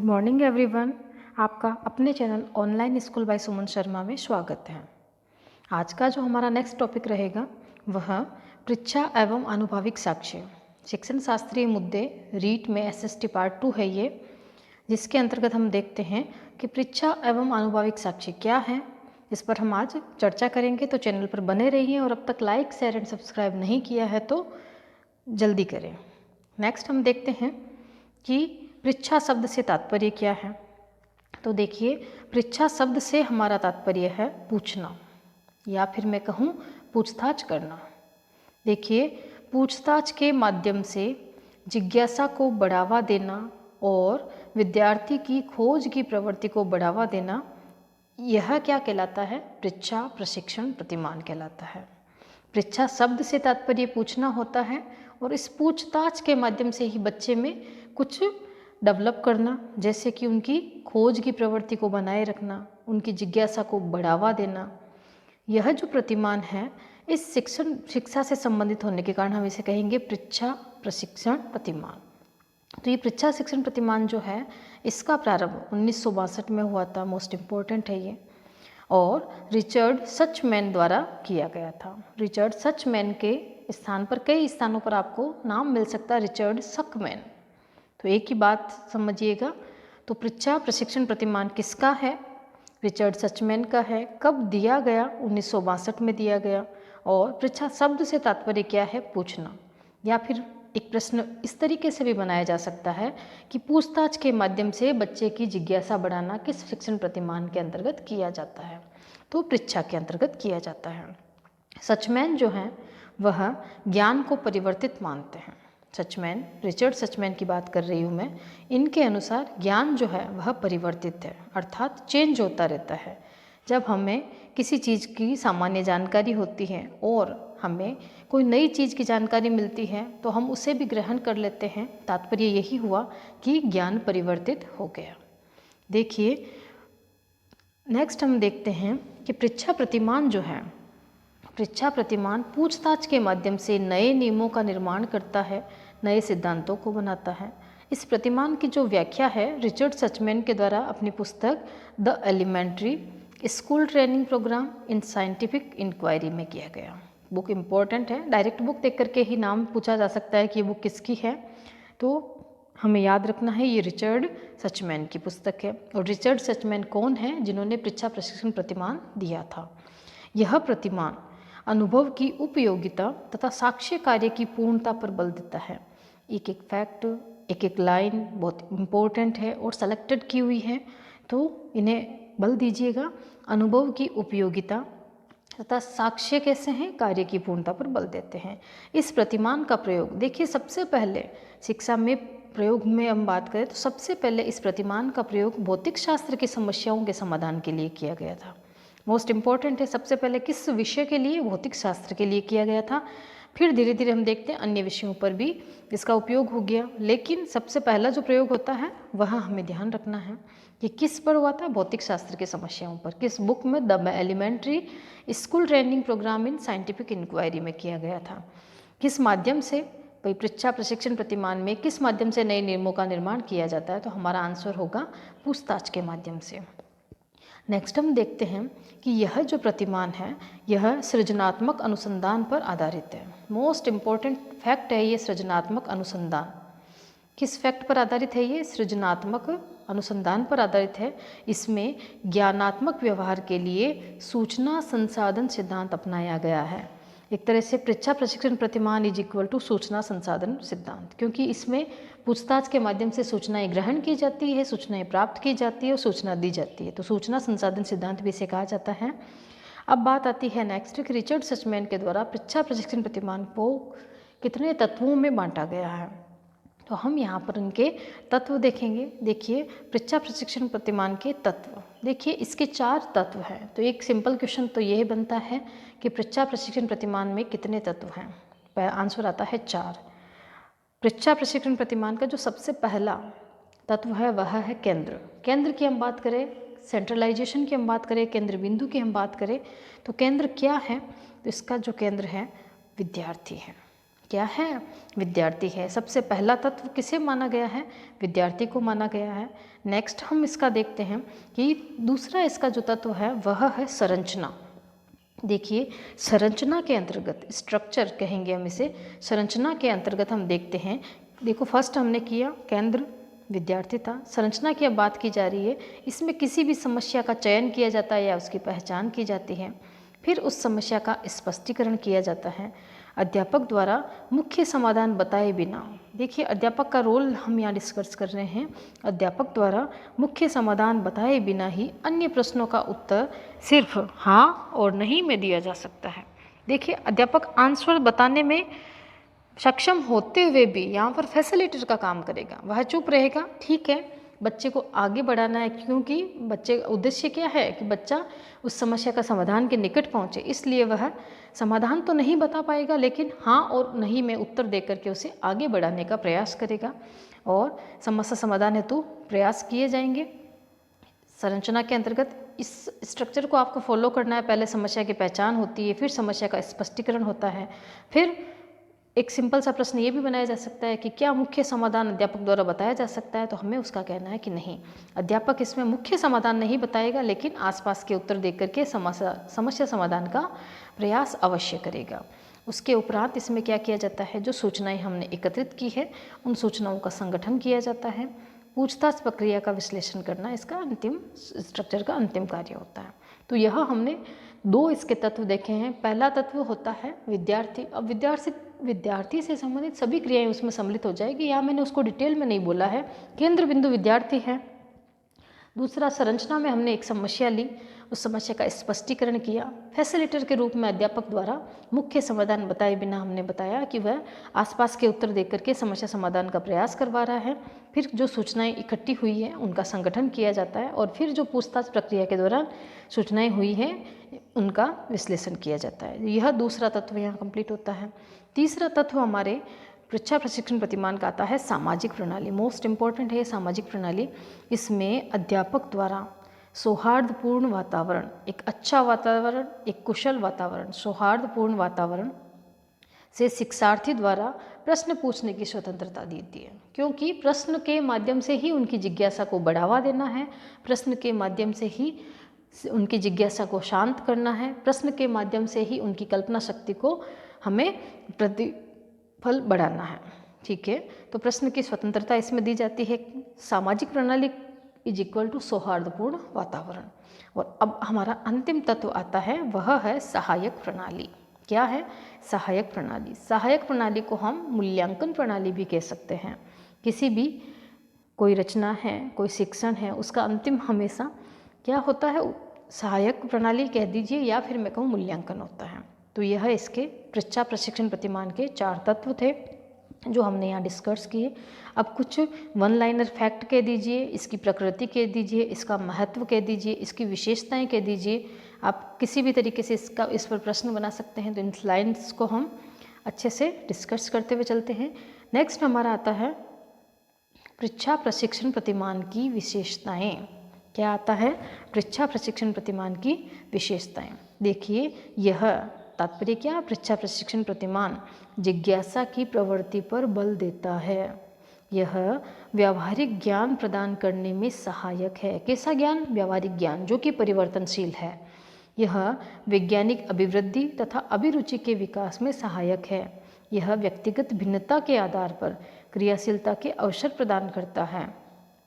Good morning everyone. आपका अपने channel online school by Suman Sharma में स्वागत है। आज का जो हमारा नेक्स्ट टॉपिक रहेगा वह पृच्छा एवं आनुभाविक साक्ष्य शिक्षण शास्त्रीय मुद्दे रीट में एसएसटी पार्ट 2 है ये, जिसके अंतर्गत हम देखते हैं कि पृच्छा एवं आनुभाविक साक्ष्य क्या है। इस पर हम आज चर्चा करेंगे, तो चैनल पर बने रहिए और अब तक लाइक शेयर एंड सब्सक्राइब नहीं किया है तो जल्दी करें। नेक्स्ट हम देखते हैं कि पृच्छा शब्द से तात्पर्य क्या है। तो देखिए, पृच्छा शब्द से हमारा तात्पर्य है पूछना, या फिर मैं कहूँ पूछताछ करना। देखिए, पूछताछ के माध्यम से जिज्ञासा को बढ़ावा देना और विद्यार्थी की खोज की प्रवृत्ति को बढ़ावा देना, यह क्या कहलाता है? पृच्छा प्रशिक्षण प्रतिमान कहलाता है। पृच्छा शब्द से तात्पर्य पूछना होता है और इस पूछताछ के माध्यम से ही बच्चे में कुछ डेवलप करना, जैसे कि उनकी खोज की प्रवृत्ति को बनाए रखना, उनकी जिज्ञासा को बढ़ावा देना। यह जो प्रतिमान है इस शिक्षा से संबंधित होने के कारण हम इसे कहेंगे पृच्छा प्रशिक्षण प्रतिमान। तो ये पृच्छा शिक्षण प्रतिमान जो है इसका प्रारंभ 1962 में हुआ था, मोस्ट इम्पोर्टेंट है ये, और रिचर्ड सचमैन द्वारा किया गया था। रिचर्ड सचमैन के स्थान पर कई स्थानों पर आपको नाम मिल सकता है रिचर्ड सकमैन। तो एक ही बात समझिएगा। तो पृच्छा प्रशिक्षण प्रतिमान किसका है? रिचर्ड सचमैन का है। कब दिया गया? 1962 में दिया गया। और पृच्छा शब्द से तात्पर्य क्या है? पूछना। या फिर एक प्रश्न इस तरीके से भी बनाया जा सकता है कि पूछताछ के माध्यम से बच्चे की जिज्ञासा बढ़ाना किस शिक्षण प्रतिमान के अंतर्गत किया जाता है? तो पृच्छा के अंतर्गत किया जाता है। सचमैन जो हैं वह ज्ञान को परिवर्तित मानते हैं। सचमैन, रिचर्ड सचमैन की बात कर रही हूँ मैं। इनके अनुसार ज्ञान जो है वह परिवर्तित है, अर्थात चेंज होता रहता है। जब हमें किसी चीज़ की सामान्य जानकारी होती है और हमें कोई नई चीज़ की जानकारी मिलती है तो हम उसे भी ग्रहण कर लेते हैं। तात्पर्य यही हुआ कि ज्ञान परिवर्तित हो गया। देखिए, नेक्स्ट हम देखते हैं कि पृच्छा प्रतिमान जो है, पृच्छा प्रतिमान पूछताछ के माध्यम से नए नियमों का निर्माण करता है, नए सिद्धांतों को बनाता है। इस प्रतिमान की जो व्याख्या है रिचर्ड सचमैन के द्वारा अपनी पुस्तक the elementary school training program in scientific inquiry में किया गया। बुक इम्पोर्टेंट है, डायरेक्ट बुक देख करके ही नाम पूछा जा सकता है कि ये बुक किसकी है, तो हमें याद रखना है ये रिचर्ड सचमैन की पुस्तक है। और रिचर्ड सचमैन कौन है? जिन्होंने पृच्छा प्रशिक्षण प्रतिमान दिया था। यह प्रतिमान अनुभव की उपयोगिता तथा साक्ष्य कार्य की पूर्णता पर बल देता है। एक एक फैक्ट, एक एक लाइन बहुत इम्पोर्टेंट है और सेलेक्टेड की हुई है, तो इन्हें बल दीजिएगा। अनुभव की उपयोगिता तथा साक्ष्य कैसे हैं? कार्य की पूर्णता पर बल देते हैं। इस प्रतिमान का प्रयोग देखिए, सबसे पहले शिक्षा में प्रयोग में हम बात करें तो सबसे पहले इस प्रतिमान का प्रयोग भौतिक शास्त्र की समस्याओं के समाधान के लिए किया गया था। मोस्ट इम्पॉर्टेंट है, सबसे पहले किस विषय के लिए? भौतिक शास्त्र के लिए किया गया था। फिर धीरे धीरे हम देखते हैं अन्य विषयों पर भी इसका उपयोग हो गया, लेकिन सबसे पहला जो प्रयोग होता है वह हमें ध्यान रखना है कि किस पर हुआ था? भौतिक शास्त्र की समस्याओं पर। किस बुक में? The elementary school training program in scientific inquiry में किया गया था। किस माध्यम से? भाई पृच्छा प्रशिक्षण प्रतिमान में किस माध्यम से नए नियमों का निर्माण किया जाता है? तो हमारा आंसर होगा पूछताछ के माध्यम से। नेक्स्ट हम देखते हैं कि यह जो प्रतिमान है यह सृजनात्मक अनुसंधान पर आधारित है। मोस्ट इम्पॉर्टेंट फैक्ट है ये सृजनात्मक अनुसंधान। किस फैक्ट पर आधारित है ये? सृजनात्मक अनुसंधान पर आधारित है। इसमें ज्ञानात्मक व्यवहार के लिए सूचना संसाधन सिद्धांत अपनाया गया है। एक तरह से पृच्छा प्रशिक्षण प्रतिमान इज इक्वल टू सूचना संसाधन सिद्धांत, क्योंकि इसमें पूछताछ के माध्यम से सूचनाएं ग्रहण की जाती है, सूचनाएं प्राप्त की जाती है और सूचना दी जाती है, तो सूचना संसाधन सिद्धांत भी इसे कहा जाता है। अब बात आती है नेक्स्ट कि रिचर्ड सचमैन के द्वारा पृच्छा प्रशिक्षण प्रतिमान को कितने तत्वों में बांटा गया है, तो हम यहाँ पर उनके तत्व देखेंगे। देखिए, पृच्छा प्रशिक्षण प्रतिमान के तत्व, देखिए इसके 4 तत्व हैं। तो एक सिंपल क्वेश्चन तो यह बनता है कि पृच्छा प्रशिक्षण प्रतिमान में कितने तत्व हैं? आंसर आता है 4। पृच्छा प्रशिक्षण प्रतिमान का जो सबसे पहला तत्व है वह है केंद्र। केंद्र की हम बात करें, सेंट्रलाइजेशन की हम बात करें, केंद्र बिंदु की हम बात करें, तो केंद्र क्या है? तो इसका जो केंद्र है विद्यार्थी है। क्या है? विद्यार्थी है। सबसे पहला तत्व किसे माना गया है? विद्यार्थी को माना गया है। नेक्स्ट हम इसका देखते हैं कि दूसरा इसका जो तत्व है वह है संरचना। देखिए, संरचना के अंतर्गत, स्ट्रक्चर कहेंगे हम इसे, संरचना के अंतर्गत हम देखते हैं। देखो, फर्स्ट हमने किया केंद्र विद्यार्थी था। संरचना की अब बात की जा रही है। इसमें किसी भी समस्या का चयन किया जाता है या उसकी पहचान की जाती है, फिर उस समस्या का स्पष्टीकरण किया जाता है अध्यापक द्वारा मुख्य समाधान बताए बिना। देखिए, अध्यापक का रोल हम यहाँ डिस्कस कर रहे हैं। अध्यापक द्वारा मुख्य समाधान बताए बिना ही अन्य प्रश्नों का उत्तर सिर्फ हाँ और नहीं में दिया जा सकता है। देखिए, अध्यापक आंसर बताने में सक्षम होते हुए भी यहाँ पर फैसिलिटेटर का काम करेगा। वह चुप रहेगा, ठीक है, बच्चे को आगे बढ़ाना है, क्योंकि बच्चे का उद्देश्य क्या है कि बच्चा उस समस्या का समाधान के निकट पहुँचे। इसलिए वह समाधान तो नहीं बता पाएगा, लेकिन हाँ और नहीं में उत्तर दे करके उसे आगे बढ़ाने का प्रयास करेगा और समस्या समाधान हेतु प्रयास किए जाएंगे। संरचना के अंतर्गत इस स्ट्रक्चर को आपको फॉलो करना है। पहले समस्या की पहचान होती है, फिर समस्या का स्पष्टीकरण होता है, फिर एक सिंपल सा प्रश्न ये भी बनाया जा सकता है कि क्या मुख्य समाधान अध्यापक द्वारा बताया जा सकता है, तो हमें उसका कहना है कि नहीं, अध्यापक इसमें मुख्य समाधान नहीं बताएगा, लेकिन आसपास के उत्तर देकर के समस्या समाधान का प्रयास अवश्य करेगा। उसके उपरांत इसमें क्या किया जाता है, जो सूचनाएं हमने एकत्रित की है उन सूचनाओं का संगठन किया जाता है। पूछताछ प्रक्रिया का विश्लेषण करना इसका अंतिम स्ट्रक्चर का अंतिम कार्य होता है। तो यह हमने दो इसके तत्व देखे हैं। पहला तत्व होता है विद्यार्थी। अब विद्यार्थी से संबंधित सभी क्रियाएं उसमें सम्मिलित हो जाएगी। यहाँ मैंने उसको डिटेल में नहीं बोला है, केंद्र बिंदु विद्यार्थी है। दूसरा, संरचना में हमने एक समस्या ली, उस समस्या का स्पष्टीकरण किया। फैसिलिटेटर के रूप में अध्यापक द्वारा मुख्य समाधान बताए बिना हमने बताया कि वह आसपास के उत्तर देकर के समस्या समाधान का प्रयास करवा रहा है। फिर जो सूचनाएं इकट्ठी हुई हैं उनका संगठन किया जाता है और फिर जो पूछताछ प्रक्रिया के दौरान सूचनाएं हुई हैं उनका विश्लेषण किया जाता है। यह दूसरा तत्व यहाँ कंप्लीट होता है। तीसरा तत्व हमारे परीक्षा प्रशिक्षण प्रतिमान का आता है सामाजिक प्रणाली। मोस्ट इम्पॉर्टेंट है सामाजिक प्रणाली। इसमें अध्यापक द्वारा सौहार्दपूर्ण वातावरण, एक अच्छा वातावरण, एक कुशल वातावरण, सौहार्दपूर्ण वातावरण से शिक्षार्थी द्वारा प्रश्न पूछने की स्वतंत्रता देती है, क्योंकि प्रश्न के माध्यम से ही उनकी जिज्ञासा को बढ़ावा देना है, प्रश्न के माध्यम से ही उनकी जिज्ञासा को शांत करना है, प्रश्न के माध्यम से ही उनकी कल्पना शक्ति को हमें प्रतिफल बढ़ाना है। ठीक है, तो प्रश्न की स्वतंत्रता इसमें दी जाती है। सामाजिक प्रणाली इज इक्वल टू सौहार्दपूर्ण वातावरण। और अब हमारा अंतिम तत्व आता है, वह है सहायक प्रणाली। क्या है? सहायक प्रणाली। सहायक प्रणाली को हम मूल्यांकन प्रणाली भी कह सकते हैं। किसी भी कोई रचना है, कोई शिक्षण है, उसका अंतिम हमेशा क्या होता है? सहायक प्रणाली कह दीजिए या फिर मैं कहूँ मूल्यांकन होता है। तो यह इसके परीक्षा प्रशिक्षण प्रतिमान के 4 तत्व थे जो हमने यहाँ डिस्कस किए। अब कुछ वन लाइनर फैक्ट कह दीजिए, इसकी प्रकृति कह दीजिए, इसका महत्व कह दीजिए, इसकी विशेषताएं कह दीजिए। आप किसी भी तरीके से इस पर प्रश्न बना सकते हैं। तो इन लाइन्स को हम अच्छे से डिस्कस करते हुए चलते हैं। नेक्स्ट हमारा आता है परीक्षा प्रशिक्षण प्रतिमान की विशेषताएं। क्या आता है? परीक्षा प्रशिक्षण प्रतिमान की विशेषताएं। देखिए, यह तात्पर्य क्या? परीक्षा प्रशिक्षण प्रतिमान जिज्ञासा की प्रवृत्ति पर बल देता है। यह व्यावहारिक ज्ञान प्रदान करने में सहायक है। कैसा ज्ञान? व्यावहारिक ज्ञान जो कि परिवर्तनशील है। यह वैज्ञानिक अभिवृद्धि तथा अभिरुचि के विकास में सहायक है। यह व्यक्तिगत भिन्नता के आधार पर क्रियाशीलता के अवसर प्रदान करता है।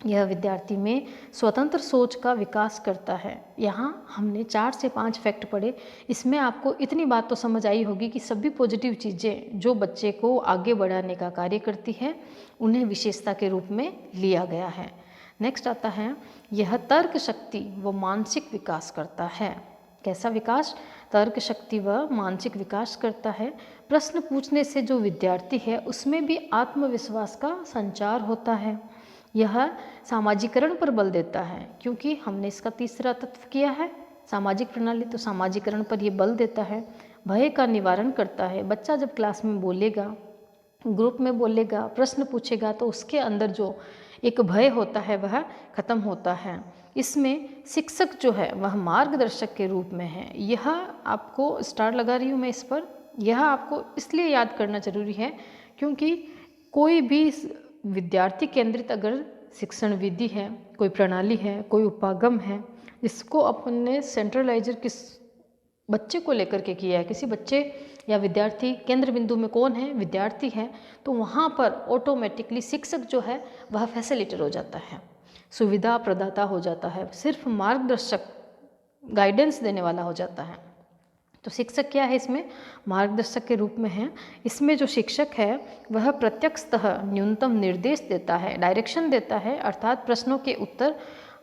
यह विद्यार्थी में स्वतंत्र सोच का विकास करता है। यहाँ हमने 4 से 5 फैक्ट पढ़े। इसमें आपको इतनी बात तो समझ आई होगी कि सभी पॉजिटिव चीज़ें जो बच्चे को आगे बढ़ाने का कार्य करती है उन्हें विशेषता के रूप में लिया गया है। नेक्स्ट आता है, यह तर्क शक्ति व मानसिक विकास करता है। कैसा विकास? तर्क शक्ति व मानसिक विकास करता है। प्रश्न पूछने से जो विद्यार्थी है उसमें भी आत्मविश्वास का संचार होता है। यह सामाजिकरण पर बल देता है, क्योंकि हमने इसका तीसरा तत्व किया है सामाजिक प्रणाली, तो सामाजिकरण पर यह बल देता है। भय का निवारण करता है। बच्चा जब क्लास में बोलेगा, ग्रुप में बोलेगा, प्रश्न पूछेगा, तो उसके अंदर जो एक भय होता है वह खत्म होता है। इसमें शिक्षक जो है वह मार्गदर्शक के रूप में है। यह आपको स्टार लगा रही हूँ मैं इस पर, यह आपको इसलिए याद करना जरूरी है क्योंकि कोई भी विद्यार्थी केंद्रित अगर शिक्षण विधि है, कोई प्रणाली है, कोई उपागम है जिसको अपने सेंट्रलाइजर किस बच्चे को लेकर के किया है, किसी बच्चे या विद्यार्थी केंद्र बिंदु में कौन है, विद्यार्थी है, तो वहाँ पर ऑटोमेटिकली शिक्षक जो है वह फैसिलिटेटर हो जाता है, सुविधा प्रदाता हो जाता है, सिर्फ मार्गदर्शक गाइडेंस देने वाला हो जाता है। तो शिक्षक क्या है इसमें, मार्गदर्शक के रूप में है। इसमें जो शिक्षक है वह प्रत्यक्षतः न्यूनतम निर्देश देता है, डायरेक्शन देता है, अर्थात प्रश्नों के उत्तर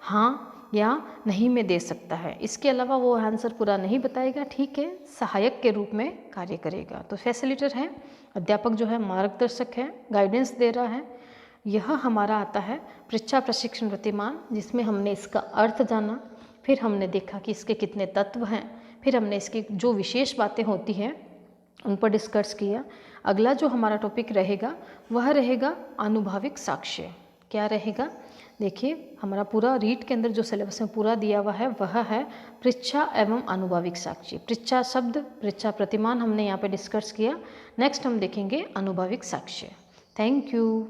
हाँ या नहीं में दे सकता है। इसके अलावा वो आंसर पूरा नहीं बताएगा, ठीक है, सहायक के रूप में कार्य करेगा। तो फैसिलिटेटर है, अध्यापक जो है मार्गदर्शक है, गाइडेंस दे रहा है। यह हमारा आता है परीक्षा प्रशिक्षण प्रतिमान, जिसमें हमने इसका अर्थ जाना, फिर हमने देखा कि इसके कितने तत्व हैं, फिर हमने इसकी जो विशेष बातें होती हैं उन पर डिस्कस किया। अगला जो हमारा टॉपिक रहेगा वह रहेगा अनुभाविक साक्ष्य। क्या रहेगा, देखिए हमारा पूरा रीट के अंदर जो सिलेबस में पूरा दिया हुआ है वह है परीक्षा एवं अनुभाविक साक्ष्य। परीक्षा शब्द, परीक्षा प्रतिमान हमने यहाँ पे डिस्कस किया। नेक्स्ट हम देखेंगे अनुभाविक साक्ष्य। Thank you.